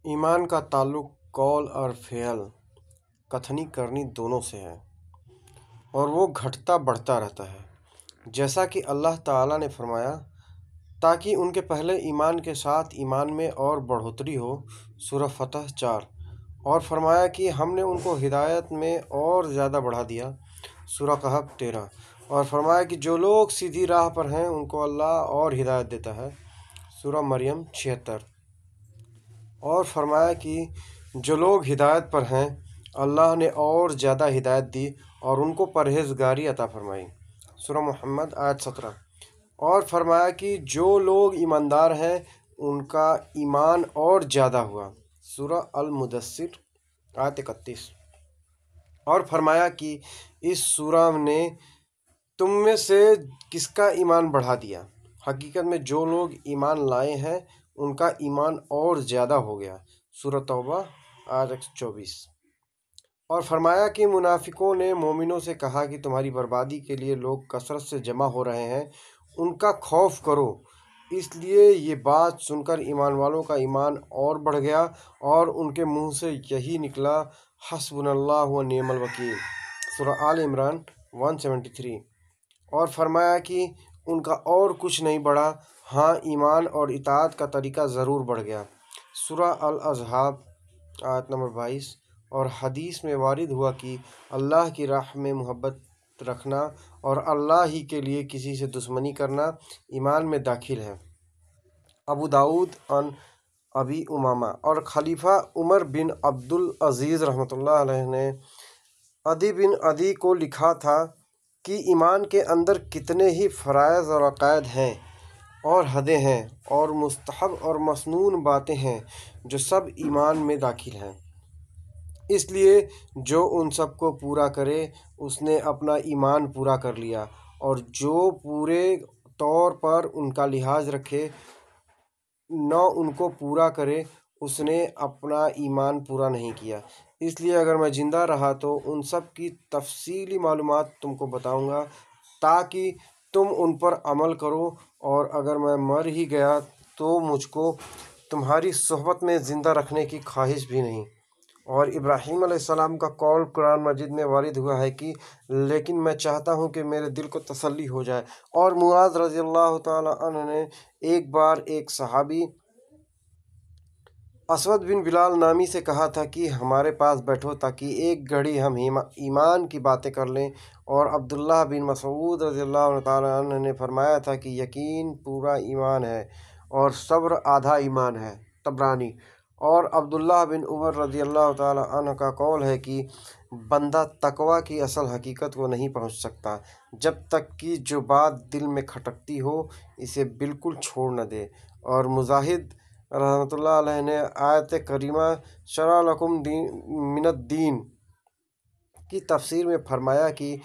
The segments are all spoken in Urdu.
ایمان کا تعلق قول اور فعل کتھنی کرنی دونوں سے ہے، اور وہ گھٹتا بڑھتا رہتا ہے، جیسا کہ اللہ تعالیٰ نے فرمایا تاکہ ان کے پہلے ایمان کے ساتھ ایمان میں اور بڑھوتری ہو۔ سورہ فتح 4۔ اور فرمایا کہ ہم نے ان کو ہدایت میں اور زیادہ بڑھا دیا۔ سورہ کہف 13۔ اور فرمایا کہ جو لوگ سیدھی راہ پر ہیں ان کو اللہ اور ہدایت دیتا ہے۔ سورہ مریم 76۔ اور فرمایا کہ جو لوگ ہدایت پر ہیں اللہ نے اور زیادہ ہدایت دی اور ان کو پرہیزگاری عطا فرمائی۔ سورہ محمد آیت 17۔ اور فرمایا کہ جو لوگ ایماندار ہیں ان کا ایمان اور زیادہ ہوا۔ سورہ المدثر آیت 31۔ اور فرمایا کہ اس سورہ نے تم میں سے کس کا ایمان بڑھا دیا، حقیقت میں جو لوگ ایمان لائے ہیں ان کا ایمان اور زیادہ ہو گیا۔ سورہ توبہ آیت 124۔ اور فرمایا کہ منافقوں نے مومنوں سے کہا کہ تمہاری بربادی کے لیے لوگ کثرت سے جمع ہو رہے ہیں، ان کا خوف کرو۔ اس لیے یہ بات سن کر ایمان والوں کا ایمان اور بڑھ گیا اور ان کے منہ سے یہی نکلا، حسبنا اللہ و نعم الوکیل۔ سورہ آل عمران 173۔ اور فرمایا کہ ان کا اور کچھ نہیں بڑھا، ہاں ایمان اور اطاعت کا طریقہ ضرور بڑھ گیا۔ سورہ الاحزاب آیت نمبر 22۔ اور حدیث میں وارد ہوا کہ اللہ کی راہ میں محبت رکھنا اور اللہ ہی کے لیے کسی سے دشمنی کرنا ایمان میں داخل ہے۔ ابو داؤد عن ابی امامہ۔ اور خلیفہ عمر بن عبد العزیز رحمۃ اللہ علیہ نے عدی بن عدی کو لکھا تھا کہ ایمان کے اندر کتنے ہی فرائض اور عقائد ہیں اور حدیں ہیں اور مستحب اور مسنون باتیں ہیں جو سب ایمان میں داخل ہیں۔ اس لیے جو ان سب کو پورا کرے اس نے اپنا ایمان پورا کر لیا، اور جو پورے طور پر ان کا لحاظ رکھے نہ ان کو پورا کرے اس نے اپنا ایمان پورا نہیں کیا۔ اس لیے اگر میں زندہ رہا تو ان سب کی تفصیلی معلومات تم کو بتاؤں گا تاکہ تم ان پر عمل کرو، اور اگر میں مر ہی گیا تو مجھ کو تمہاری صحبت میں زندہ رکھنے کی خواہش بھی نہیں۔ اور ابراہیم علیہ السلام کا قول قرآن مجید میں وارد ہوا ہے کہ لیکن میں چاہتا ہوں کہ میرے دل کو تسلی ہو جائے۔ اور معاذ رضی اللہ تعالی عنہ نے ایک بار ایک صحابی اسود بن بلال نامی سے کہا تھا کہ ہمارے پاس بیٹھو تاکہ ایک گھڑی ہم ایمان کی باتیں کر لیں، اور عبداللہ بن مسعود رضی اللہ تعالی عنہ نے فرمایا تھا کہ یقین پورا ایمان ہے اور صبر آدھا ایمان ہے۔ طبرانی۔ اور عبداللہ بن عمر رضی اللہ تعالی عنہ کا قول ہے کہ بندہ تقویٰ کی اصل حقیقت کو نہیں پہنچ سکتا جب تک کہ جو بات دل میں کھٹکتی ہو اسے بالکل چھوڑ نہ دے۔ اور مجاہد رحمۃ اللہ علیہ نے آیت کریمہ شرع لکم من الدین کی تفسیر میں فرمایا کہ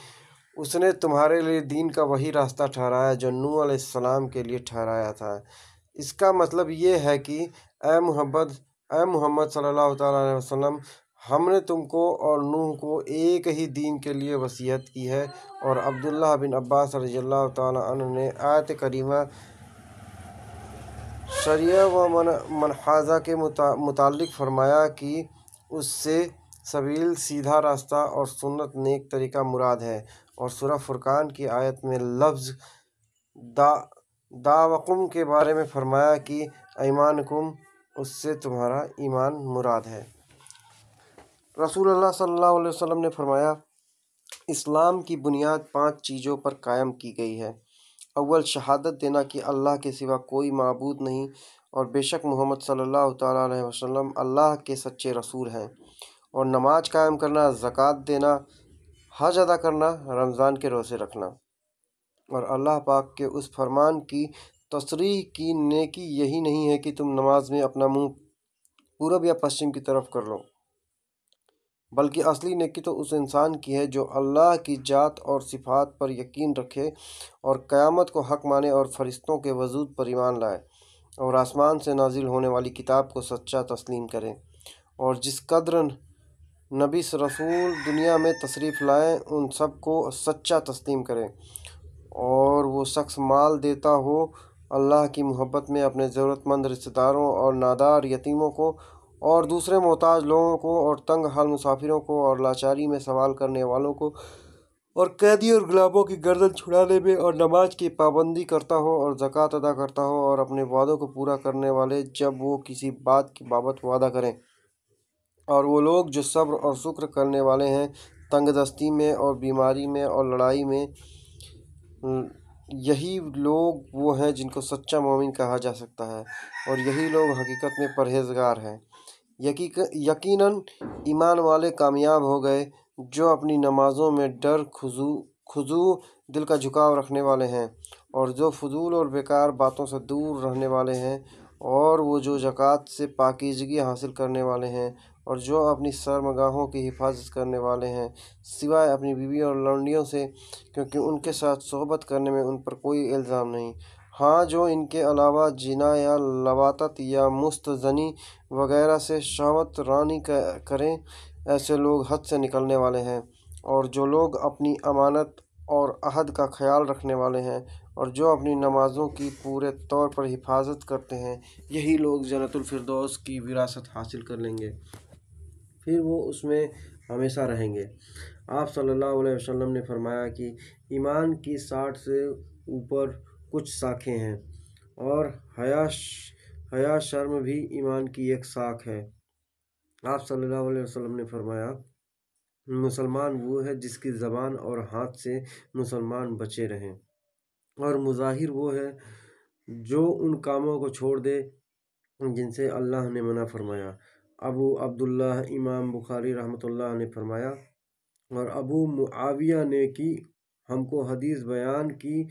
اس نے تمہارے لیے دین کا وہی راستہ ٹھہرایا جو نوح علیہ السلام کے لیے ٹھہرایا تھا۔ اس کا مطلب یہ ہے کہ اے محمد صلی اللہ تعالیٰ علیہ وسلم، ہم نے تم کو اور نوح کو ایک ہی دین کے لیے وصیت کی ہے۔ اور عبداللہ بن عباس رضی اللہ تعالیٰ عنہ نے آیت کریمہ شریعہ و منہاجہ کے متعلق فرمایا کہ اس سے سبیل سیدھا راستہ اور سنت نیک طریقہ مراد ہے۔ اور سورہ فرقان کی آیت میں لفظ دعوکم کے بارے میں فرمایا کہ ایمانکم، اس سے تمہارا ایمان مراد ہے۔ رسول اللہ صلی اللہ علیہ وسلم نے فرمایا اسلام کی بنیاد 5 چیزوں پر قائم کی گئی ہے۔ اول، شہادت دینا کہ اللہ کے سوا کوئی معبود نہیں اور بے شک محمد صلی اللہ تعالیٰ علیہ وسلم اللہ کے سچے رسول ہیں۔ اور نماز قائم کرنا، زکوٰۃ دینا، حج ادا کرنا، رمضان کے روزے رکھنا۔ اور اللہ پاک کے اس فرمان کی تصریح کی نیکی یہی نہیں ہے کہ تم نماز میں اپنا منہ پورب یا پشچم کی طرف کر لو، بلکہ اصلی نیکی تو اس انسان کی ہے جو اللہ کی ذات اور صفات پر یقین رکھے اور قیامت کو حق مانے اور فرشتوں کے وجود پر ایمان لائے اور آسمان سے نازل ہونے والی کتاب کو سچا تسلیم کرے، اور جس قدر نبی رسول دنیا میں تشریف لائے ان سب کو سچا تسلیم کرے، اور وہ شخص مال دیتا ہو اللہ کی محبت میں اپنے ضرورت مند رشتہ داروں اور نادار یتیموں کو، اور دوسرے محتاج لوگوں کو اور تنگ حال مسافروں کو اور لاچاری میں سوال کرنے والوں کو اور قیدی اور غلاموں کی گردن چھڑانے میں اور نماز کی پابندی کرتا ہو اور زکوٰۃ ادا کرتا ہو اور اپنے وعدوں کو پورا کرنے والے جب وہ کسی بات کی بابت وعدہ کریں، اور وہ لوگ جو صبر اور شکر کرنے والے ہیں تنگ دستی میں اور بیماری میں اور لڑائی میں، یہی لوگ وہ ہیں جن کو سچا مومن کہا جا سکتا ہے، اور یہی لوگ حقیقت میں پرہیزگار ہیں۔ یقیناً ایمان والے کامیاب ہو گئے جو اپنی نمازوں میں ڈر، خضوع، دل کا جھکاؤ رکھنے والے ہیں، اور جو فضول اور بیکار باتوں سے دور رہنے والے ہیں، اور وہ جو زکوٰۃ سے پاکیزگی حاصل کرنے والے ہیں، اور جو اپنی شرمگاہوں کی حفاظت کرنے والے ہیں سوائے اپنی بیوی اور لونڈیوں سے، کیونکہ ان کے ساتھ صحبت کرنے میں ان پر کوئی الزام نہیں۔ ہاں، جو ان کے علاوہ زنا یا لواطت یا مستزنی وغیرہ سے شہوت رانی کریں، ایسے لوگ حد سے نکلنے والے ہیں۔ اور جو لوگ اپنی امانت اور عہد کا خیال رکھنے والے ہیں اور جو اپنی نمازوں کی پورے طور پر حفاظت کرتے ہیں، یہی لوگ جنت الفردوس کی وراثت حاصل کر لیں گے، پھر وہ اس میں ہمیشہ رہیں گے۔ آپ صلی اللہ علیہ وسلم نے فرمایا کہ ایمان کی 60 سے اوپر کچھ شاخیں ہیں، اور حیا شرم بھی ایمان کی ایک شاخ ہے۔ آپ صلی اللہ علیہ وسلم نے فرمایا، مسلمان وہ ہے جس کی زبان اور ہاتھ سے مسلمان بچے رہیں، اور مظاہر وہ ہے جو ان کاموں کو چھوڑ دے جن سے اللہ نے منع فرمایا۔ ابو عبداللہ امام بخاری رحمۃ اللہ نے فرمایا، اور ابو معاویہ نے کی ہم کو حدیث بیان کی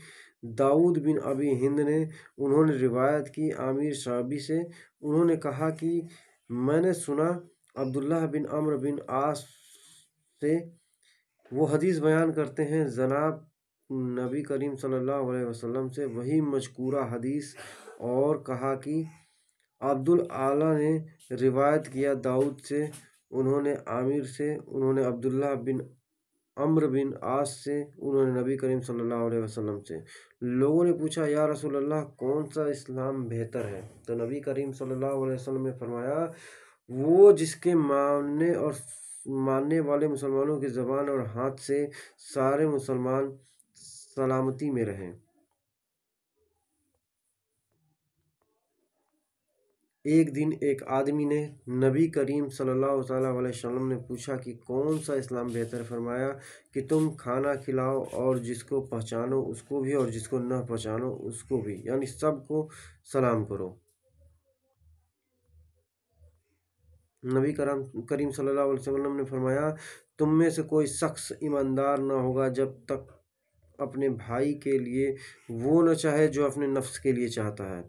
داؤد بن ابی ہند نے، انہوں نے روایت کی عامر شعبی سے، انہوں نے کہا کہ میں نے سنا عبداللہ بن عمرو بن عاص سے، وہ حدیث بیان کرتے ہیں جناب نبی کریم صلی اللہ علیہ وسلم سے وہی مذکورہ حدیث، اور کہا کہ عبدالعالی نے روایت کیا داؤد سے، انہوں نے عامر سے، انہوں نے عبداللہ بن عمرو بن عاص سے، انہوں نے نبی کریم صلی اللہ علیہ وسلم سے۔ لوگوں نے پوچھا، یا رسول اللہ، کون سا اسلام بہتر ہے؟ تو نبی کریم صلی اللہ علیہ وسلم نے فرمایا، وہ جس کے ماننے والے مسلمانوں کی زبان اور ہاتھ سے سارے مسلمان سلامتی میں رہیں۔ ایک دن ایک آدمی نے نبی کریم صلی اللہ علیہ وسلم نے پوچھا کہ کون سا اسلام بہتر؟ فرمایا کہ تم کھانا کھلاؤ اور جس کو پہچانو اس کو بھی اور جس کو نہ پہچانو اس کو بھی، یعنی سب کو سلام کرو۔ نبی کریم صلی اللہ علیہ وسلم نے فرمایا، تم میں سے کوئی شخص ایماندار نہ ہوگا جب تک اپنے بھائی کے لیے وہ نہ چاہے جو اپنے نفس کے لیے چاہتا ہے۔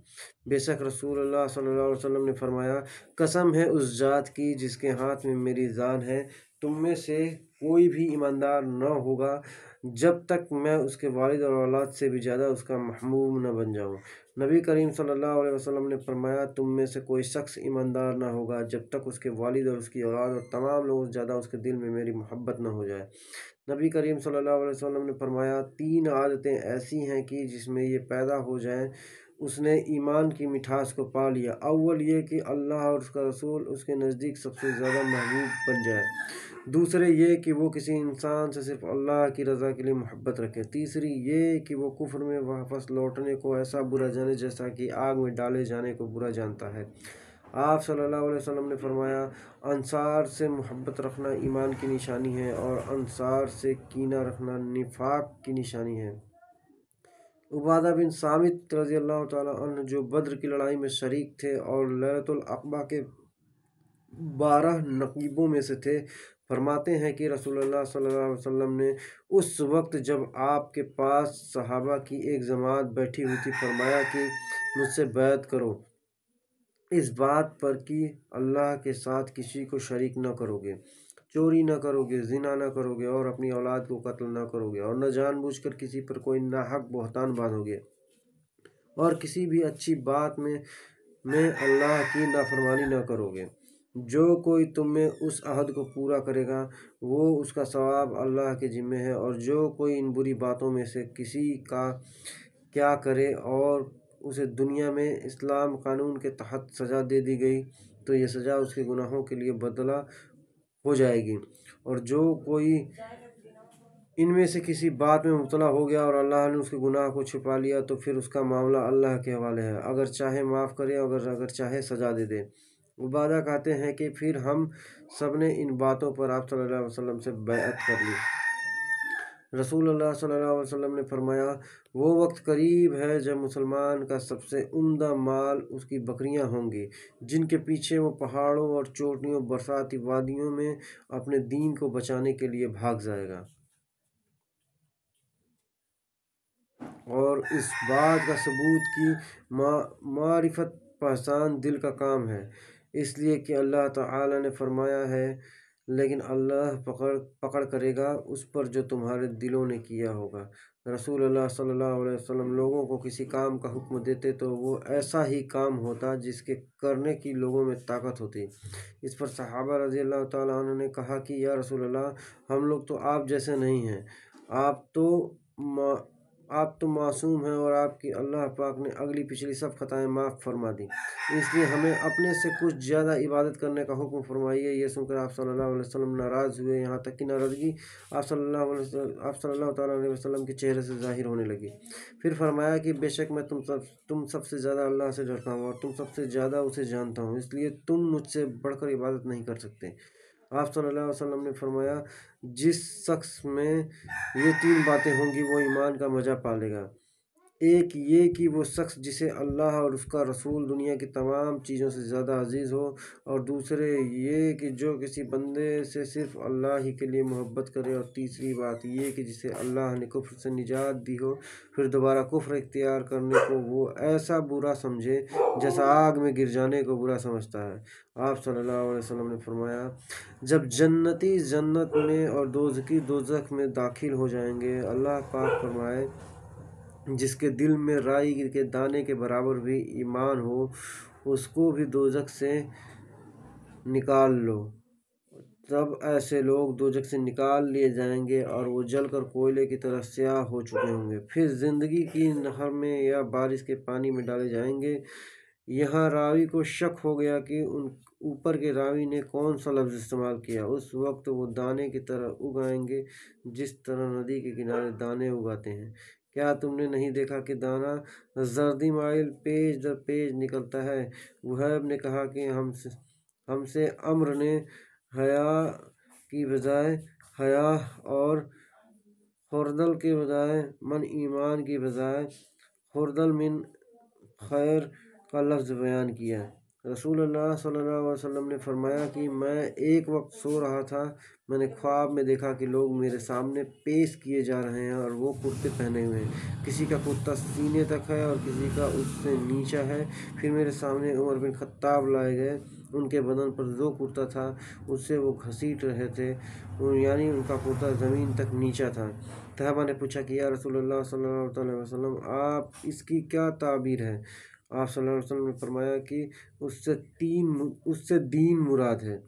بے شک رسول اللہ صلی اللہ علیہ وسلم نے فرمایا، قسم ہے اس ذات کی جس کے ہاتھ میں میری جان ہے، تم میں سے کوئی بھی ایماندار نہ ہوگا جب تک میں اس کے والد اور اولاد سے بھی زیادہ اس کا محبوب نہ بن جاؤں۔ نبی کریم صلی اللہ علیہ وسلم نے فرمایا، تم میں سے کوئی شخص ایماندار نہ ہوگا جب تک اس کے والد اور اس کی اولاد اور تمام لوگوں سے زیادہ اس کے دل میں میری محبت نہ ہو جائے۔ نبی کریم صلی اللہ علیہ وسلم نے فرمایا، 3 عادتیں ایسی ہیں کہ جس میں یہ پیدا ہو جائیں اس نے ایمان کی مٹھاس کو پا لیا۔ اول یہ کہ اللہ اور اس کا رسول اس کے نزدیک سب سے زیادہ محبوب بن جائے۔ دوسرے یہ کہ وہ کسی انسان سے صرف اللہ کی رضا کے لیے محبت رکھے۔ تیسری یہ کہ وہ کفر میں واپس لوٹنے کو ایسا برا جانے جیسا کہ آگ میں ڈالے جانے کو برا جانتا ہے۔ آپ صلی اللہ علیہ وسلم نے فرمایا، انصار سے محبت رکھنا ایمان کی نشانی ہے اور انصار سے کینہ رکھنا نفاق کی نشانی ہے۔ عبادہ بن صامت رضی اللہ تعالیٰ عنہ جو بدر کی لڑائی میں شریک تھے اور لیلۃ العقبہ کے 12 نقیبوں میں سے تھے، فرماتے ہیں کہ رسول اللہ صلی اللہ علیہ وسلم نے اس وقت جب آپ کے پاس صحابہ کی ایک جماعت بیٹھی ہوئی تھی فرمایا کہ مجھ سے بیعت کرو اس بات پر کہ اللہ کے ساتھ کسی کو شریک نہ کرو گے، چوری نہ کرو گے، زنا نہ کرو گے اور اپنی اولاد کو قتل نہ کرو گے، اور نہ جان بوجھ کر کسی پر کوئی ناحق بہتان باندھو گے، اور کسی بھی اچھی بات میں اللہ کی نافرمانی نہ کرو گے۔ جو کوئی تم میں اس عہد کو پورا کرے گا وہ اس کا ثواب اللہ کے ذمہ ہے، اور جو کوئی ان بری باتوں میں سے کسی کا کیا کرے اور اسے دنیا میں اسلام قانون کے تحت سزا دے دی گئی تو یہ سزا اس کے گناہوں کے لیے بدلہ ہو جائے گی، اور جو کوئی ان میں سے کسی بات میں مبتلا ہو گیا اور اللہ نے اس کے گناہ کو چھپا لیا تو پھر اس کا معاملہ اللہ کے حوالے ہے، اگر چاہے معاف کرے اگر چاہے سزا دے دے۔ عبادہ کہتے ہیں کہ پھر ہم سب نے ان باتوں پر آپ صلی اللہ علیہ وسلم سے بیعت کر لی۔ رسول اللہ صلی اللہ علیہ وسلم نے فرمایا، وہ وقت قریب ہے جب مسلمان کا سب سے عمدہ مال اس کی بکریاں ہوں گی، جن کے پیچھے وہ پہاڑوں اور چوٹیوں برساتی وادیوں میں اپنے دین کو بچانے کے لیے بھاگ جائے گا۔ اور اس بات کا ثبوت کہ معرفت پہچان دل کا کام ہے، اس لیے کہ اللہ تعالی نے فرمایا ہے، لیکن اللہ پکڑ کرے گا اس پر جو تمہارے دلوں نے کیا ہوگا۔ رسول اللہ صلی اللہ علیہ وسلم لوگوں کو کسی کام کا حکم دیتے تو وہ ایسا ہی کام ہوتا جس کے کرنے کی لوگوں میں طاقت ہوتی۔ اس پر صحابہ رضی اللہ تعالیٰ عنہ نے کہا کہ یا رسول اللہ، ہم لوگ تو آپ جیسے نہیں ہیں، آپ تو معصوم ہیں اور آپ کی اللہ پاک نے اگلی پچھلی سب خطائیں معاف فرما دی، اس لیے ہمیں اپنے سے کچھ زیادہ عبادت کرنے کا حکم فرمائیے۔ یہ سن کر آپ صلی اللہ علیہ وسلم ناراض ہوئے، یہاں تک کہ ناراضگی آپ صلی اللہ تعالیٰ علیہ وسلم کے چہرے سے ظاہر ہونے لگی۔ پھر فرمایا کہ بے شک میں تم سب سے زیادہ اللہ سے ڈرتا ہوں اور تم سب سے زیادہ اسے جانتا ہوں، اس لیے تم مجھ سے بڑھ کر عبادت نہیں کر سکتے۔ آپ صلی اللہ علیہ وسلم نے فرمایا، جس شخص میں یہ 3 باتیں ہوں گی وہ ایمان کا مزہ پا لے گا۔ ایک یہ کہ وہ شخص جسے اللہ اور اس کا رسول دنیا کی تمام چیزوں سے زیادہ عزیز ہو، اور دوسرے یہ کہ جو کسی بندے سے صرف اللہ ہی کے لیے محبت کرے، اور تیسری بات یہ کہ جسے اللہ نے کفر سے نجات دی ہو پھر دوبارہ کفر اختیار کرنے کو وہ ایسا برا سمجھے جیسا آگ میں گر جانے کو برا سمجھتا ہے۔ آپ صلی اللہ علیہ وسلم نے فرمایا، جب جنتی جنت میں اور دوزخی دوزخ میں داخل ہو جائیں گے، اللہ پاک فرمائے، جس کے دل میں رائی کے دانے کے برابر بھی ایمان ہو اس کو بھی دوزخ سے نکال لو۔ تب ایسے لوگ دوزخ سے نکال لیے جائیں گے اور وہ جل کر کوئلے کی طرح سیاہ ہو چکے ہوں گے، پھر زندگی کی نہر میں یا بارش کے پانی میں ڈالے جائیں گے۔ یہاں راوی کو شک ہو گیا کہ اوپر کے راوی نے کون سا لفظ استعمال کیا۔ اس وقت وہ دانے کی طرح اگ آئیں گے جس طرح ندی کے کنارے دانے اگاتے ہیں۔ کیا تم نے نہیں دیکھا کہ دانہ زردی مائل پیج در پیج نکلتا ہے؟ وہیب نے کہا کہ ہم سے عمر نے حیا کی بجائے حیا اور خردل کے بجائے من ایمان کی بجائے خردل من خیر کا لفظ بیان کیا۔ رسول اللہ صلی اللہ علیہ وسلم نے فرمایا کہ میں ایک وقت سو رہا تھا، میں نے خواب میں دیکھا کہ لوگ میرے سامنے پیش کیے جا رہے ہیں اور وہ کرتے پہنے ہوئے ہیں، کسی کا کرتا سینے تک ہے اور کسی کا اس سے نیچا ہے۔ پھر میرے سامنے عمر بن خطاب لائے گئے، ان کے بدن پر جو کرتا تھا اس سے وہ گھسیٹ رہے تھے، یعنی ان کا کرتا زمین تک نیچا تھا۔ صحابہ نے پوچھا کہ یا رسول اللہ صلی اللہ علیہ وسلم، آپ اس کی کیا تعبیر ہے؟ آپ صلی اللہ علیہ وسلم نے فرمایا کہ اس سے دین مراد ہے۔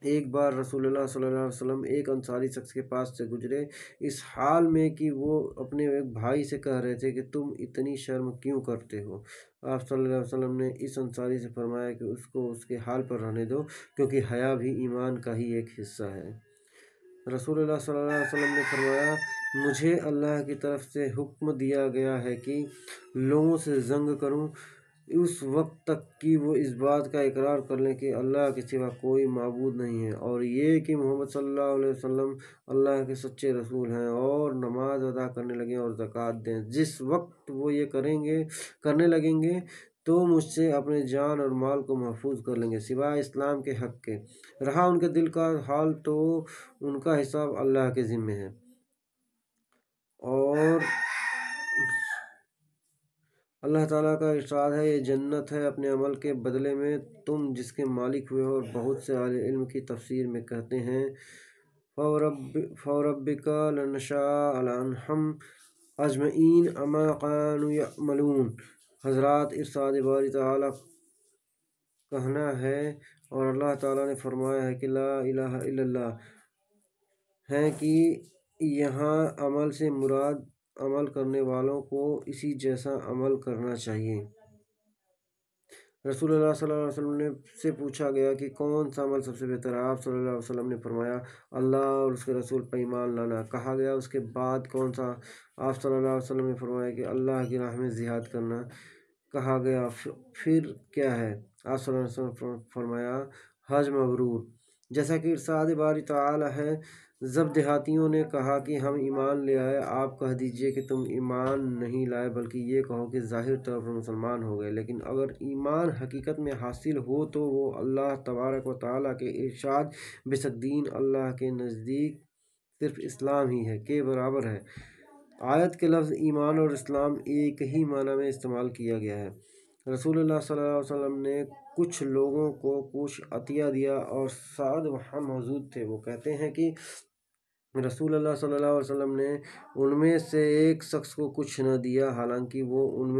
ایک بار رسول اللہ صلی اللہ علیہ وسلم ایک انصاری شخص کے پاس سے گزرے، اس حال میں کہ وہ اپنے ایک بھائی سے کہہ رہے تھے کہ تم اتنی شرم کیوں کرتے ہو؟ آپ صلی اللہ علیہ وسلم نے اس انصاری سے فرمایا کہ اس کو اس کے حال پر رہنے دو، کیونکہ حیا بھی ایمان کا ہی ایک حصہ ہے۔ رسول اللہ صلی اللہ علیہ وسلم نے فرمایا، مجھے اللہ کی طرف سے حکم دیا گیا ہے کہ لوگوں سے جنگ کروں اس وقت تک کہ وہ اس بات کا اقرار کر لیں کہ اللہ کے سوا کوئی معبود نہیں ہے، اور یہ کہ محمد صلی اللہ علیہ وسلم اللہ کے سچے رسول ہیں، اور نماز ادا کرنے لگیں اور زکوٰۃ دیں۔ جس وقت وہ یہ کرنے لگیں گے تو مجھ سے اپنے جان اور مال کو محفوظ کر لیں گے سوائے اسلام کے حق کے۔ رہا ان کے دل کا حال تو ان کا حساب اللہ کے ذمہ ہے، اور اللہ تعالیٰ کا ارشاد ہے، یہ جنت ہے اپنے عمل کے بدلے میں تم جس کے مالک ہوئے ہو۔ اور بہت سے اہل علم کی تفسیر میں کہتے ہیں، فَوَرَبِّكَ لَنَسْأَلَنَّهُمْ أَجْمَعِينَ عَمَّا كَانُوا يَعْمَلُونَ۔ حضرات ارشاد باری تعالیٰ کہنا ہے، اور اللہ تعالیٰ نے فرمایا ہے کہ لا الہ الا اللہ ہے کہ یہاں عمل سے مراد عمل کرنے والوں کو اسی جیسا عمل کرنا چاہیے۔ رسول اللہ صلی اللہ علیہ وسلم سے پوچھا گیا کہ کون سا عمل سب سے بہتر ہے؟ آپ صلی اللہ علیہ وسلم نے فرمایا اللہ اور اس کے رسول پر ایمان لانا۔ کہا گیا اس کے بعد کون سا؟ آپ صلی اللہ علیہ وسلم نے فرمایا کہ اللہ کی راہ میں جہاد کرنا۔ کہا گیا پھر کیا ہے؟ آپ صلی اللہ علیہ وسلم فرمایا حج مبرور۔ جیسا کہ ارشاد باری تعالی ہے، جب دیہاتیوں نے کہا کہ ہم ایمان لے آئے، آپ کہہ دیجئے کہ تم ایمان نہیں لائے بلکہ یہ کہو کہ ظاہر طور پر مسلمان ہو گئے، لیکن اگر ایمان حقیقت میں حاصل ہو تو وہ اللہ تبارک و تعالیٰ کے ارشاد بے شک دین اللہ کے نزدیک صرف اسلام ہی ہے کے برابر ہے۔ آیت کے لفظ ایمان اور اسلام ایک ہی معنی میں استعمال کیا گیا ہے۔ رسول اللہ صلی اللہ علیہ وسلم نے کچھ لوگوں کو کچھ عطیہ دیا اور سعد وہاں موجود تھے۔ وہ کہتے ہیں کہ رسول اللہ صلی اللہ علیہ وسلم نے ان میں سے ایک شخص کو کچھ نہ دیا، حالانکہ وہ ان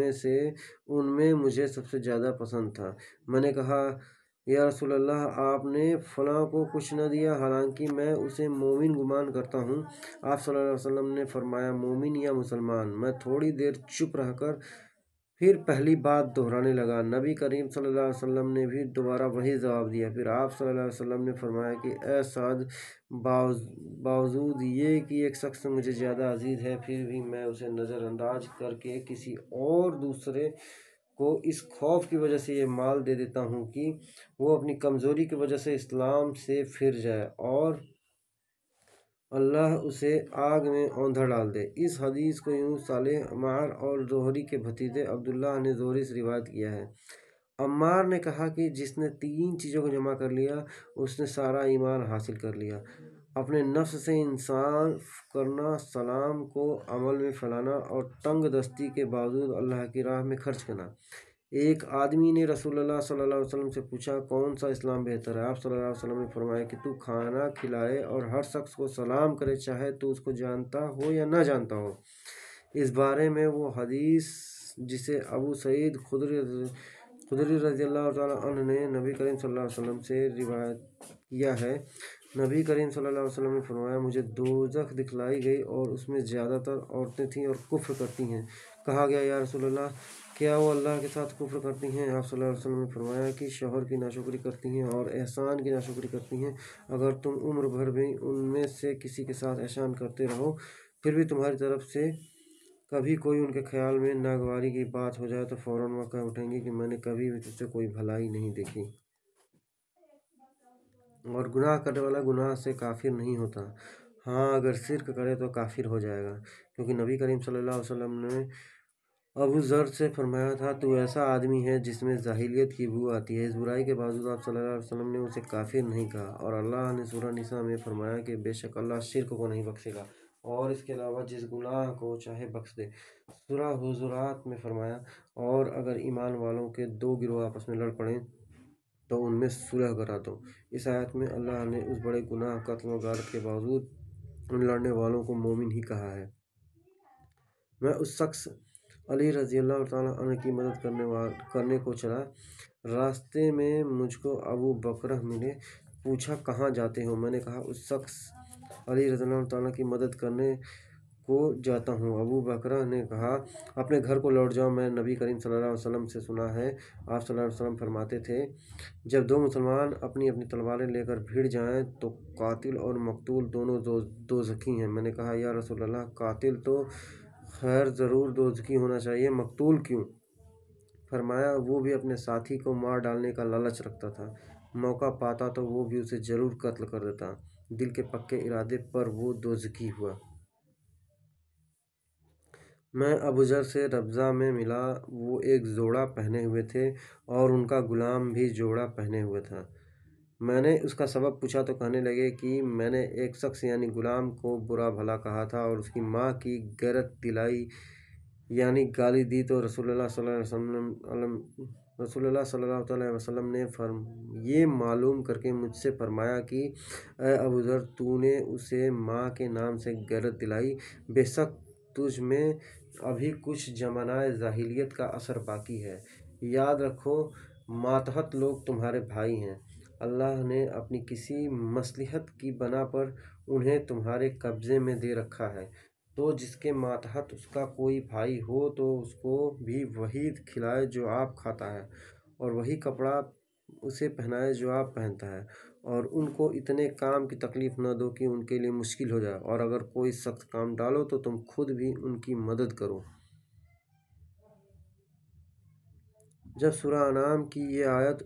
میں مجھے سب سے زیادہ پسند تھا۔ میں نے کہا یا رسول اللہ، آپ نے فلاں کو کچھ نہ دیا حالانکہ میں اسے مومن گمان کرتا ہوں۔ آپ صلی اللہ علیہ وسلم نے فرمایا مومن یا مسلمان؟ میں تھوڑی دیر چپ رہ کر پھر پہلی بات دہرانے لگا۔ نبی کریم صلی اللہ علیہ وسلم نے بھی دوبارہ وہی جواب دیا۔ پھر آپ صلی اللہ علیہ وسلم نے فرمایا کہ اے سعد، باوجود یہ کہ ایک شخص مجھے زیادہ عزیز ہے، پھر بھی میں اسے نظر انداز کر کے کسی اور دوسرے کو اس خوف کی وجہ سے یہ مال دے دیتا ہوں کہ وہ اپنی کمزوری کی وجہ سے اسلام سے پھر جائے اور اللہ اسے آگ میں اوندھا ڈال دے۔ اس حدیث کو یوں صالح عمار اور زہری کے بھتیجے عبداللہ نے زہری سے روایت کیا ہے۔ عمار نے کہا کہ جس نے 3 چیزوں کو جمع کر لیا اس نے سارا ایمان حاصل کر لیا: اپنے نفس سے انصاف کرنا، سلام کو عمل میں پھیلانا اور تنگ دستی کے باوجود اللہ کی راہ میں خرچ کرنا۔ ایک آدمی نے رسول اللہ صلی اللہ علیہ وسلم سے پوچھا کون سا اسلام بہتر ہے؟ آپ صلی اللہ علیہ وسلم نے فرمایا کہ تو کھانا کھلائے اور ہر شخص کو سلام کرے، چاہے تو اس کو جانتا ہو یا نہ جانتا ہو۔ اس بارے میں وہ حدیث جسے ابو سعید خدری رضی اللہ تعالیٰ عنہ نے نبی کریم صلی اللہ علیہ وسلم سے روایت کیا ہے۔ نبی کریم صلی اللہ علیہ وسلم نے فرمایا مجھے دوزخ دکھلائی گئی اور اس میں زیادہ تر عورتیں تھیں اور کفر کرتی ہیں۔ کہا گیا یا رسول اللہ، کیا وہ اللہ کے ساتھ کفر کرتی ہیں؟ آپ صلی اللہ علیہ وسلم نے فرمایا کہ شوہر کی ناشکری کرتی ہیں اور احسان کی ناشکری کرتی ہیں۔ اگر تم عمر بھر بھی ان میں سے کسی کے ساتھ احسان کرتے رہو، پھر بھی تمہاری طرف سے کبھی کوئی ان کے خیال میں ناگواری کی بات ہو جائے تو فوراً وہ کہہ اٹھیں گے کہ میں نے کبھی بھی تجھ سے کوئی بھلائی نہیں دیکھی۔ اور گناہ کرنے والا گناہ سے کافر نہیں ہوتا، ہاں اگر شرک کرے تو کافر ہو جائے گا، کیونکہ نبی کریم صلی اللہ علیہ وسلم نے ابو ذر سے فرمایا تھا تو ایسا آدمی ہے جس میں جاہلیت کی بو آتی ہے۔ اس برائی کے باوجود آپ صلی اللہ علیہ وسلم نے اسے کافر نہیں کہا۔ اور اللہ نے سورہ نساء میں فرمایا کہ بے شک اللہ شرک کو نہیں بخشے گا اور اس کے علاوہ جس گناہ کو چاہے بخش دے۔ سورہ حجرات میں فرمایا اور اگر ایمان والوں کے 2 گروہ آپس میں لڑ پڑیں تو ان میں صلح کرا دو۔ اس آیت میں اللہ نے اس بڑے گناہ قتل و غارت کے باوجود ان لڑنے والوں کو مومن ہی کہا ہے۔ میں اس شخص علی رضی اللہ تعالیٰ عنہ کی مدد کرنے کو چلا۔ راستے میں مجھ کو ابو بکرہ ملے۔ پوچھا کہاں جاتے ہو؟ میں نے کہا اس شخص علی رضی اللہ تعالیٰ کی مدد کرنے کو جاتا ہوں۔ ابو بکرہ نے کہا اپنے گھر کو لوٹ جاؤ، میں نبی کریم صلی اللہ علیہ وسلم سے سنا ہے، آپ صلی اللہ علیہ وسلم فرماتے تھے جب 2 مسلمان اپنی اپنی تلواریں لے کر بھیڑ جائیں تو قاتل اور مقتول دونوں دوزخی ہیں۔ میں نے کہا یا رسول اللہ، قاتل تو خیر ضرور دوزخی ہونا چاہیے، مقتول کیوں؟ فرمایا وہ بھی اپنے ساتھی کو مار ڈالنے کا لالچ رکھتا تھا، موقع پاتا تو وہ بھی اسے ضرور قتل کر دیتا، دل کے پکے ارادے پر وہ دوزخی ہوا۔ میں ابو ذر سے ربضہ میں ملا، وہ ایک جوڑا پہنے ہوئے تھے اور ان کا غلام بھی جوڑا پہنے ہوئے تھا۔ میں نے اس کا سبب پوچھا تو کہنے لگے کہ میں نے ایک شخص یعنی غلام کو برا بھلا کہا تھا اور اس کی ماں کی غیرت دلائی یعنی گالی دی تو رسول اللہ صلی اللہ علیہ وسلم نے یہ معلوم کر کے مجھ سے فرمایا کہ اے ابو ذر، تو نے اسے ماں کے نام سے غیرت دلائی، بے شک تجھ میں ابھی کچھ زمانۂ جاہلیت کا اثر باقی ہے۔ یاد رکھو ماتحت لوگ تمہارے بھائی ہیں، اللہ نے اپنی کسی مصلحت کی بنا پر انہیں تمہارے قبضے میں دے رکھا ہے، تو جس کے ماتحت اس کا کوئی بھائی ہو تو اس کو بھی وہی کھلائے جو آپ کھاتا ہے، اور وہی کپڑا اسے پہنائے جو آپ پہنتا ہے، اور ان کو اتنے کام کی تکلیف نہ دو کہ ان کے لیے مشکل ہو جائے، اور اگر کوئی سخت کام ڈالو تو تم خود بھی ان کی مدد کرو۔ جب سورہ انعام کی یہ آیت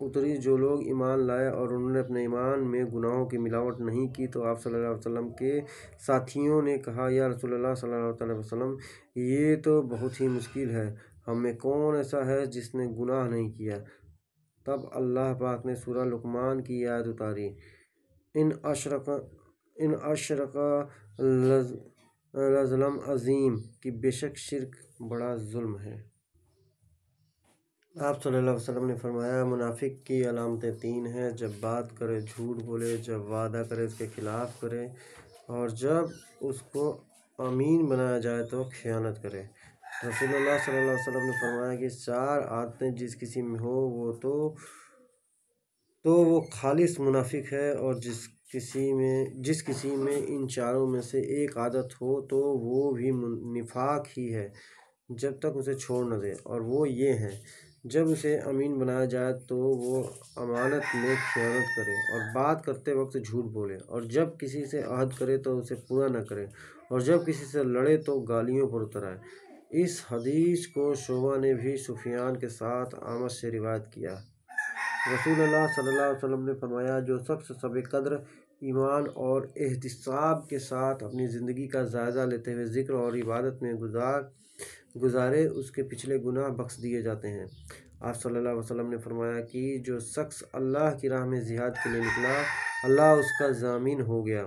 اتری جو لوگ ایمان لائے اور انہوں نے اپنے ایمان میں گناہوں کی ملاوٹ نہیں کی، تو آپ صلی اللہ علیہ وسلم کے ساتھیوں نے کہا، یا رسول اللہ صلی اللہ علیہ وسلم، یہ تو بہت ہی مشکل ہے، ہم میں کون ایسا ہے جس نے گناہ نہیں کیا؟ تب اللہ پاک نے سورہ لقمان کی یہ آیت اتاری، ان اشرک لظلم عظیم، کہ بے شک شرک بڑا ظلم ہے۔ آپ صلی اللہ علیہ وسلم نے فرمایا، منافق کی علامتیں 3 ہیں: جب بات کرے جھوٹ بولے، جب وعدہ کرے اس کے خلاف کرے، اور جب اس کو امین بنایا جائے تو خیانت کرے۔ رسول اللہ صلی اللہ علیہ وسلم نے فرمایا کہ 4 عادتیں جس کسی میں ہو وہ تو وہ خالص منافق ہے، اور جس کسی میں ان چاروں میں سے ایک عادت ہو تو وہ بھی نفاق ہی ہے جب تک اسے چھوڑ نہ دے، اور وہ یہ ہیں: جب اسے امین بنایا جائے تو وہ امانت میں خیانت کرے اور بات کرتے وقت جھوٹ بولے، اور جب کسی سے عہد کرے تو اسے پورا نہ کرے، اور جب کسی سے لڑے تو گالیوں پر اتر آئے۔ اس حدیث کو شعبہ نے بھی سفیان کے ساتھ اعمش سے روایت کیا۔ رسول اللہ صلی اللہ علیہ وسلم نے فرمایا، جو شخص شب قدر ایمان اور احتساب کے ساتھ اپنی زندگی کا جائزہ لیتے ہوئے ذکر اور عبادت میں گزارے، اس کے پچھلے گناہ بخش دیے جاتے ہیں۔ آپ صلی اللہ علیہ وسلم نے فرمایا کہ جو شخص اللہ کی راہ میں جہاد کے لیے نکلا، اللہ اس کا ضامن ہو گیا۔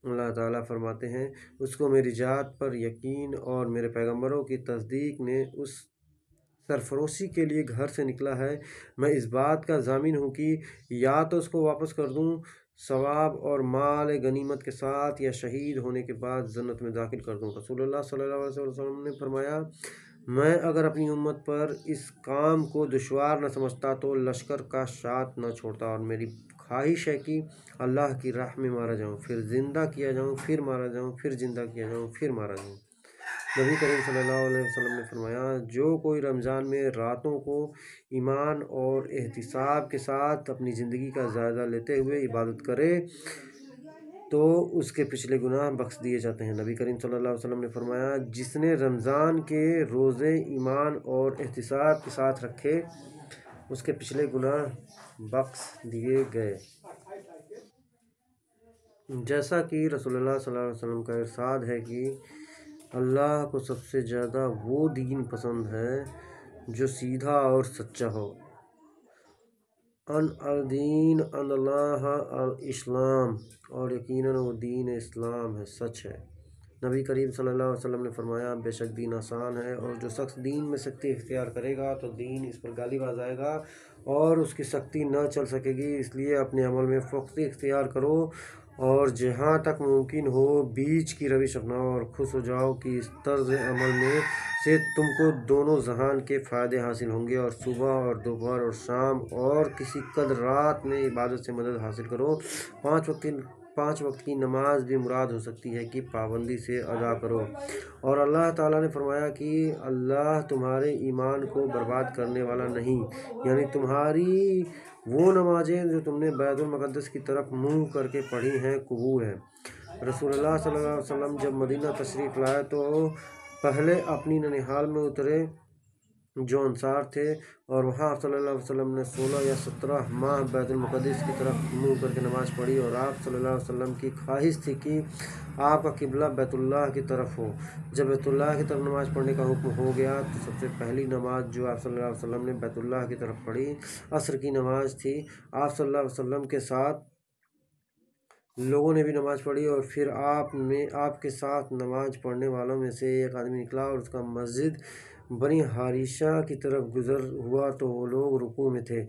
اللہ تعالیٰ فرماتے ہیں، اس کو میری ذات پر یقین اور میرے پیغمبروں کی تصدیق نے اس سرفروشی کے لیے گھر سے نکلا ہے، میں اس بات کا ضامن ہوں کہ یا تو اس کو واپس کر دوں ثواب اور مال غنیمت کے ساتھ، یا شہید ہونے کے بعد جنت میں داخل کر دوں۔ رسول اللہ صلی اللہ علیہ وسلم نے فرمایا، میں اگر اپنی امت پر اس کام کو دشوار نہ سمجھتا تو لشکر کا ساتھ نہ چھوڑتا، اور میری خواہش ہے کہ اللہ کی راہ میں مارا جاؤں، پھر زندہ کیا جاؤں، پھر مارا جاؤں، پھر زندہ کیا جاؤں، پھر مارا جاؤں۔ نبی کریم صلی اللہ علیہ وسلم نے فرمایا، جو کوئی رمضان میں راتوں کو ایمان اور احتساب کے ساتھ اپنی زندگی کا جائزہ لیتے ہوئے عبادت کرے تو اس کے پچھلے گناہ بخش دیے جاتے ہیں۔ نبی کریم صلی اللہ علیہ وسلم نے فرمایا، جس نے رمضان کے روزے ایمان اور احتساب کے ساتھ رکھے، اس کے پچھلے گناہ بخش دیے گئے۔ جیسا کہ رسول اللہ صلی اللہ علیہ وسلم کا ارشاد ہے کہ اللہ کو سب سے زیادہ وہ دین پسند ہے جو سیدھا اور سچا ہو۔ ان الدین ان اللہ الاسلام، اور یقیناً وہ دین اسلام ہے، سچ ہے۔ نبی کریم صلی اللہ علیہ وسلم نے فرمایا، بے شک دین آسان ہے، اور جو شخص دین میں سختی اختیار کرے گا تو دین اس پر غالب آ جائے گا اور اس کی سختی نہ چل سکے گی۔ اس لیے اپنے عمل میں پختگی اختیار کرو، اور جہاں تک ممکن ہو بیچ کی روش اپناؤ، اور خوش ہو جاؤ کہ اس طرز عمل میں سے تم کو دونوں جہان کے فائدے حاصل ہوں گے، اور صبح اور دوپہر اور شام اور کسی قدر رات میں عبادت سے مدد حاصل کرو۔ 5 وقت کی نماز بھی مراد ہو سکتی ہے کہ پابندی سے ادا کرو۔ اور اللہ تعالیٰ نے فرمایا کہ اللہ تمہارے ایمان کو برباد کرنے والا نہیں، یعنی تمہاری وہ نمازیں جو تم نے بیت المقدس کی طرف منہ کر کے پڑھی ہیں قبول ہیں۔ رسول اللہ صلی اللہ علیہ وسلم جب مدینہ تشریف لائے تو پہلے اپنی ننیحال میں اترے جو انصار تھے، اور وہاں آپ صلی اللہ علیہ وسلم نے 16 یا 17 ماہ بیت المقدس کی طرف منہ کر کے نماز پڑھی، اور آپ صلی اللہ علیہ وسلم کی خواہش تھی کہ آپ کا قبلہ بیت اللہ کی طرف ہو۔ جب بیت اللہ کی طرف نماز پڑھنے کا حکم ہو گیا تو سب سے پہلی نماز جو آپ صلی اللہ علیہ وسلم نے بیت اللہ کی طرف پڑھی عصر کی نماز تھی۔ آپ صلی اللہ علیہ وسلم کے ساتھ لوگوں نے بھی نماز پڑھی، اور پھر آپ کے ساتھ نماز پڑھنے والوں میں سے ایک آدمی نکلا اور اس کا مسجد بنی حارثہ کی طرف گزر ہوا تو وہ لوگ رکوع میں تھے۔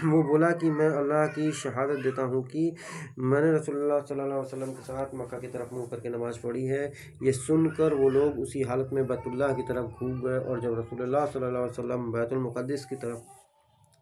وہ بولا کہ میں اللہ کی شہادت دیتا ہوں کہ میں نے رسول اللہ صلی اللہ علیہ وسلم کے ساتھ مکہ کی طرف منہ کر کے نماز پڑھی ہے۔ یہ سن کر وہ لوگ اسی حالت میں بیت اللہ کی طرف گھوم گئے، اور جب رسول اللہ صلی اللہ علیہ وسلم بیت المقدس کی طرف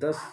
10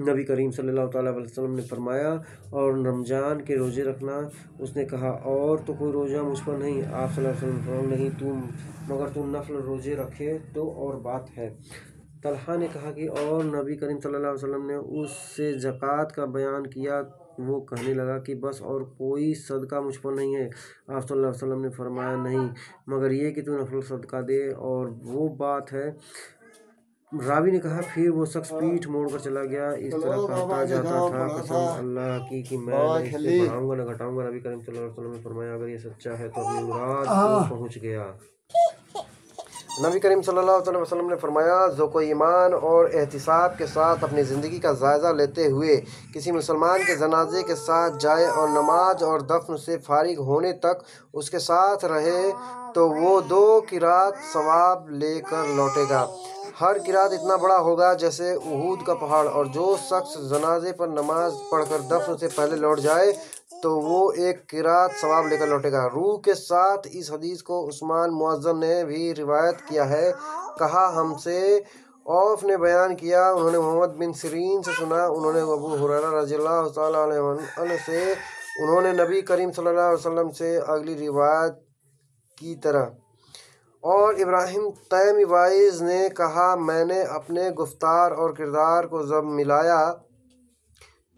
نبی کریم صلی اللہ تعالیٰ علیہ وسلم نے فرمایا اور رمضان کے روزے رکھنا۔ اس نے کہا اور تو کوئی روزہ مجھ پر نہیں؟ آپ صلی اللہ علیہ وسلم نے فرمایا نہیں، مگر تم نفل روزے رکھے تو اور بات ہے۔ طلحہ نے کہا کہ اور نبی کریم صلی اللہ علیہ وسلم نے اس سے زکوٰۃ کا بیان کیا۔ وہ کہنے لگا کہ بس اور کوئی صدقہ مجھ پر نہیں ہے؟ آپ صلی اللہ علیہ وسلم نے فرمایا نہیں، مگر یہ کہ تو نفل صدقہ دے اور وہ بات ہے۔ راوی نے کہا پھر وہ شخص پیٹھ موڑ کر چلا گیا، اس طرح کہتا جاتا تھا قسم اللہ کی کہ میں نہ اس سے بڑھاؤں گا نہ گھٹاؤں گا۔ نبی کریم صلی اللہ علیہ وسلم نے فرمایا اگر یہ سچا ہے تو اپنی مراد کو پہنچ گیا۔ نبی کریم صلی اللہ علیہ وسلم نے فرمایا جو کوئی ایمان اور احتساب کے ساتھ اپنی زندگی کا جائزہ لیتے ہوئے کسی مسلمان کے جنازے کے ساتھ جائے اور نماز اور دفن سے فارغ ہونے تک اس کے ساتھ رہے تو وہ 2 قرات ثواب لے کر لوٹے گا۔ ہر قرات اتنا بڑا ہوگا جیسے احد کا پہاڑ، اور جو شخص جنازے پر نماز پڑھ کر دفن سے پہلے لوٹ جائے تو وہ 1 قرات ثواب لے کر لوٹے گا۔ روح کے ساتھ اس حدیث کو عثمان معظم نے بھی روایت کیا ہے۔ کہا ہم سے اوف نے بیان کیا، انہوں نے محمد بن سیرین سے سنا، انہوں نے ابو ہریرہ رضی اللہ تعالیٰ عنہ سے، انہوں نے نبی کریم صلی اللہ علیہ وسلم سے اگلی روایت کی طرح۔ اور ابراہیم تیمی وائز نے کہا میں نے اپنے گفتار اور کردار کو جب ملایا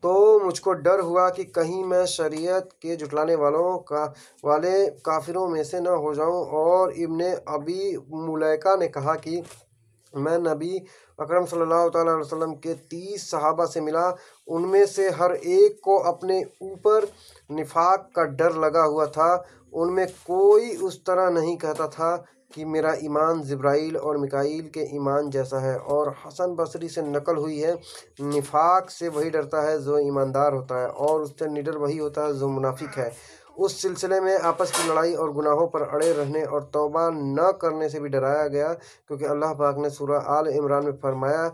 تو مجھ کو ڈر ہوا کہ کہیں میں شریعت کے جھٹلانے والے کافروں میں سے نہ ہو جاؤں۔ اور ابن ابی ملیکہ نے کہا کہ میں نبی اکرم صلی اللہ تعالیٰ علیہ وسلم کے 30 صحابہ سے ملا، ان میں سے ہر ایک کو اپنے اوپر نفاق کا ڈر لگا ہوا تھا، ان میں کوئی اس طرح نہیں کہتا تھا کہ میرا ایمان جبرائیل اور میکائیل کے ایمان جیسا ہے۔ اور حسن بصری سے نقل ہوئی ہے نفاق سے وہی ڈرتا ہے جو ایماندار ہوتا ہے، اور اس سے نڈر وہی ہوتا ہے جو منافق ہے۔ اس سلسلے میں آپس کی لڑائی اور گناہوں پر اڑے رہنے اور توبہ نہ کرنے سے بھی ڈرایا گیا، کیونکہ اللہ پاک نے سورہ آل عمران میں فرمایا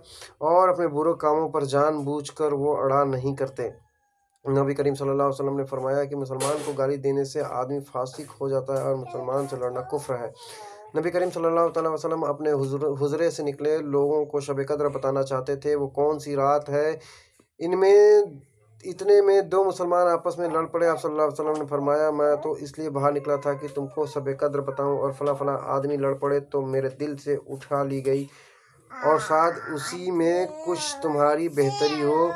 اور اپنے برے کاموں پر جان بوجھ کر وہ اڑا نہیں کرتے۔ نبی کریم صلی اللہ علیہ وسلم نے فرمایا کہ مسلمان کو گالی دینے سے آدمی فاسق ہو جاتا ہے اور مسلمان سے لڑنا کفر ہے۔ نبی کریم صلی اللہ علیہ وسلم اپنے حجرے سے نکلے، لوگوں کو شب قدر بتانا چاہتے تھے وہ کون سی رات ہے۔ اتنے میں 2 مسلمان آپس میں لڑ پڑے۔ آپ صلی اللہ علیہ وسلم نے فرمایا میں تو اس لیے باہر نکلا تھا کہ تم کو شب قدر بتاؤں، اور فلاں فلاں آدمی لڑ پڑے تو میرے دل سے اٹھا لی گئی، اور شاید اسی میں کچھ تمہاری بہتری ہو،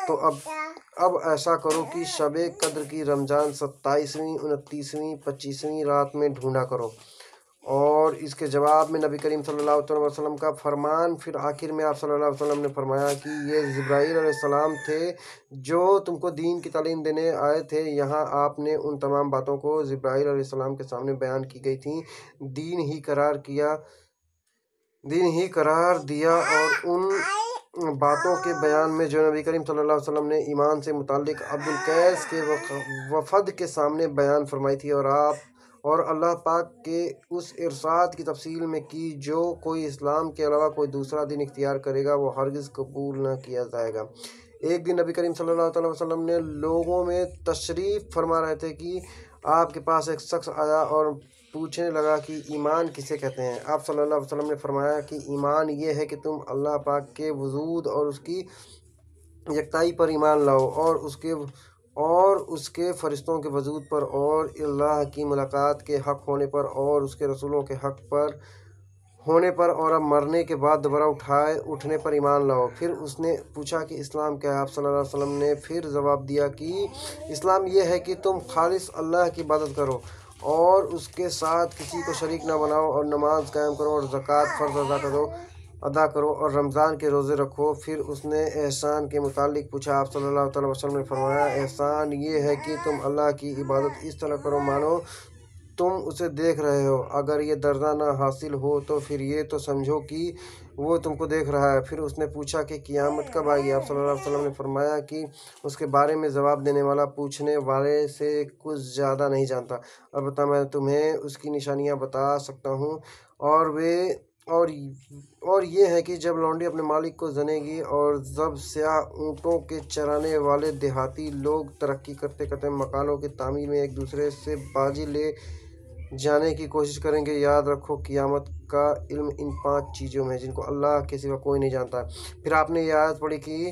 تو اب ایسا کرو کہ شب قدر کی رمضان 27ویں، 29ویں، 25ویں رات میں ڈھونڈا کرو۔ اور اس کے جواب میں نبی کریم صلی اللہ علیہ وسلم کا فرمان۔ پھر آخر میں آپ صلی اللہ علیہ وسلم نے فرمایا کہ یہ جبرائیل علیہ السلام تھے جو تم کو دین کی تعلیم دینے آئے تھے۔ یہاں آپ نے ان تمام باتوں کو جبرائیل علیہ السلام کے سامنے بیان کی گئی تھیں، دین ہی قرار دیا، اور ان باتوں کے بیان میں جو نبی کریم صلی اللہ علیہ وسلم نے ایمان سے متعلق عبد القیس کے وفد کے سامنے بیان فرمائی تھی، اور اللہ پاک کے اس ارشاد کی تفصیل میں کی جو کوئی اسلام کے علاوہ کوئی دوسرا دین اختیار کرے گا وہ ہرگز قبول نہ کیا جائے گا۔ ایک دن نبی کریم صلی اللہ علیہ وسلم نے لوگوں میں تشریف فرما رہے تھے کہ آپ کے پاس ایک شخص آیا اور پوچھنے لگا کہ ایمان کسے کہتے ہیں؟ آپ صلی اللہ علیہ وسلم نے فرمایا کہ ایمان یہ ہے کہ تم اللہ پاک کے وجود اور اس کی یکتائی پر ایمان لاؤ، اور اس کے فرشتوں کے وجود پر، اور اللہ کی ملاقات کے حق ہونے پر، اور اس کے رسولوں کے حق پر ہونے پر، اور اب مرنے کے بعد دوبارہ اٹھنے پر ایمان لاؤ۔ پھر اس نے پوچھا کہ اسلام کیا ہے؟ آپ صلی اللہ علیہ وسلم نے پھر جواب دیا کہ اسلام یہ ہے کہ تم خالص اللہ کی عبادت کرو اور اس کے ساتھ کسی کو شریک نہ بناؤ، اور نماز قائم کرو، اور زکوٰۃ فرض ادا کرو، اور رمضان کے روزے رکھو۔ پھر اس نے احسان کے متعلق پوچھا۔ آپ صلی اللہ علیہ وسلم نے فرمایا احسان یہ ہے کہ تم اللہ کی عبادت اس طرح کرو مانو تم اسے دیکھ رہے ہو، اگر یہ درجہ نہ حاصل ہو تو پھر یہ تو سمجھو کہ وہ تم کو دیکھ رہا ہے۔ پھر اس نے پوچھا کہ قیامت کب آئے گی؟ آپ صلی اللہ علیہ وسلم نے فرمایا کہ اس کے بارے میں جواب دینے والا پوچھنے والے سے کچھ زیادہ نہیں جانتا، البتہ میں تمہیں اس کی نشانیاں بتا سکتا ہوں، اور یہ ہے کہ جب لونڈی اپنے مالک کو جنے گی، اور جب سیاہ اونٹوں کے چرانے والے دیہاتی لوگ ترقی کرتے کرتے مکانوں کی تعمیر میں ایک دوسرے سے بازی لے جانے کی کوشش کریں گے، یاد رکھو قیامت کا علم ان 5 چیزوں میں جن کو اللہ کے سوا کوئی نہیں جانتا۔ پھر آپ نے یہ آیت پڑھی کہ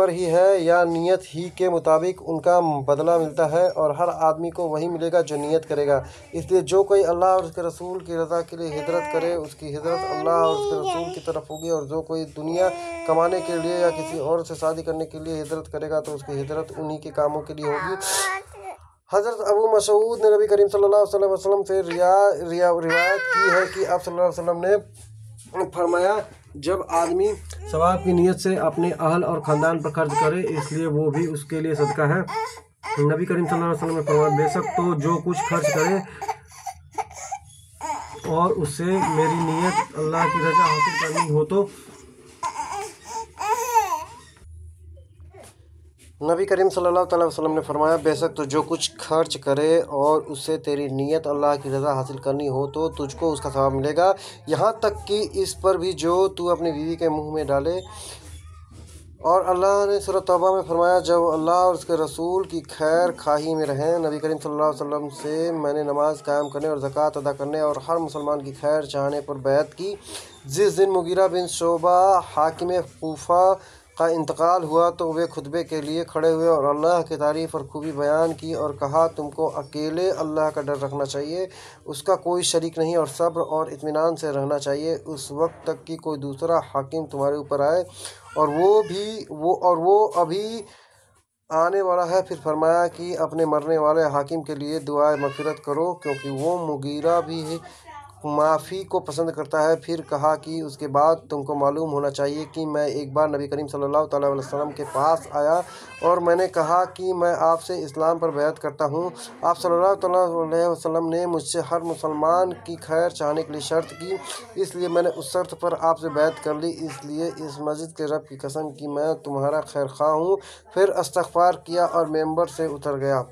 پر ہی ہے یا نیت ہی کے مطابق ان کا بدلہ ملتا ہے، اور ہر آدمی کو وہی ملے گا جو نیت کرے گا۔ اس لیے جو کوئی اللہ اور اس کے رسول کی رضا کے لیے ہجرت کرے اس کی ہجرت اللہ اور اس کے رسول کی طرف ہوگی، اور جو کوئی دنیا کمانے کے لیے یا کسی اور سے شادی کرنے کے لیے ہجرت کرے گا تو اس کی ہجرت انہی کے کاموں کے لیے ہوگی۔ حضرت ابو مسعود نے نبی کریم صلی اللہ علیہ وسلم سے روایت کی ہے کہ آپ صلی اللہ علیہ وسلم نے فرمایا، جب آدمی ثواب کی نیت سے اپنے اہل اور خاندان پر خرچ کرے اس لیے وہ بھی اس کے لیے صدقہ ہے۔ نبی کریم صلی اللہ علیہ وسلم نے فرمایا، بے شک تو جو کچھ خرچ کرے اور اس سے میری نیت اللہ کی رضا حاصل کرنی ہو تو نبی کریم صلی اللہ علیہ وسلم نے فرمایا، بے شک تو جو کچھ خرچ کرے اور اس سے تیری نیت اللہ کی رضا حاصل کرنی ہو تو تجھ کو اس کا ثواب ملے گا، یہاں تک کہ اس پر بھی جو تو اپنی بیوی کے منہ میں ڈالے۔ اور اللہ نے سورۃ توبہ میں فرمایا، جب اللہ اور اس کے رسول کی خیر خواہی میں رہیں۔ نبی کریم صلی اللہ علیہ وسلم سے میں نے نماز قائم کرنے اور زکوٰۃ ادا کرنے اور ہر مسلمان کی خیر چاہنے پر بیعت کی۔ جس دن مغیرہ بن شعبہ حاکم کوفہ کا انتقال ہوا تو وہ خطبے کے لیے کھڑے ہوئے اور اللہ کی تعریف اور خوبی بیان کی اور کہا، تم کو اکیلے اللہ کا ڈر رکھنا چاہیے، اس کا کوئی شریک نہیں، اور صبر اور اطمینان سے رہنا چاہیے اس وقت تک کہ کوئی دوسرا حاکم تمہارے اوپر آئے اور وہ ابھی آنے والا ہے۔ پھر فرمایا کہ اپنے مرنے والے حاکم کے لیے دعائے مغفرت کرو کیونکہ وہ مغیرہ بھی معافی کو پسند کرتا ہے۔ پھر کہا کہ اس کے بعد تم کو معلوم ہونا چاہیے کہ میں ایک بار نبی کریم صلی اللہ علیہ وسلم کے پاس آیا اور میں نے کہا کہ میں آپ سے اسلام پر بیعت کرتا ہوں۔ آپ صلی اللہ علیہ وسلم نے مجھ سے ہر مسلمان کی خیر چاہنے کے لیے شرط کی، اس لیے میں نے اس شرط پر آپ سے بیعت کر لی، اس لیے اس مسجد کے رب کی قسم کہ میں تمہارا خیر خواہ ہوں۔ پھر استغفار کیا اور ممبر سے اتر گیا۔